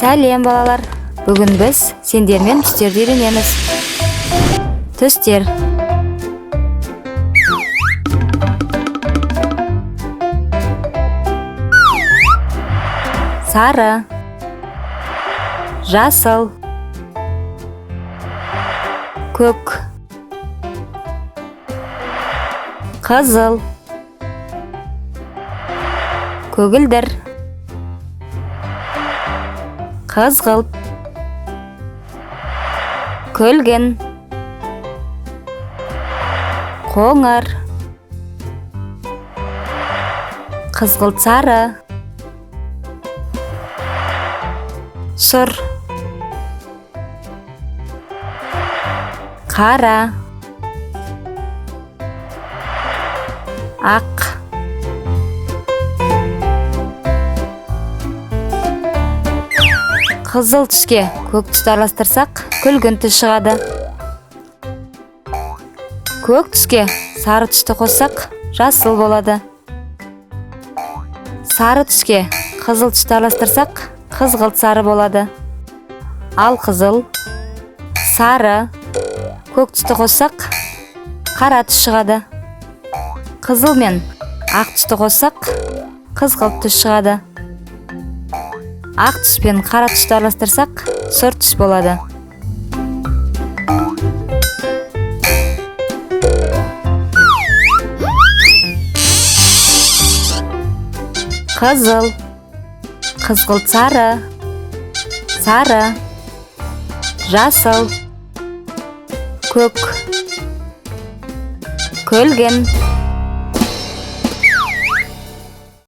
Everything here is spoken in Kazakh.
Сәлем балалар. Бүгін біз сендермен түстерді үйренеміз. Түстер. Сары, жасыл, көк, қызыл, көгілдір, қызғылт, көлгін, қоңыр, қызғылт сары, сұр, қара, ақ, қызыл түске көк түсті араластырсақ, күлгін түс шығады. Көк түске сары түсті қоссақ, жасыл болады. Сары түске қызыл түсті араластырсақ, қызғылт сары болады. Ал қызыл, сары, көк түсті қоссақ, қара түс шығады. Қызыл мен ақ түсті қоссақ, қызғылт түс шығады. Ақ түс пен қара түсті араластырсақ, сұр түс болады. Қызыл, қызғылт сары, сары, жасыл, көк, көлгін,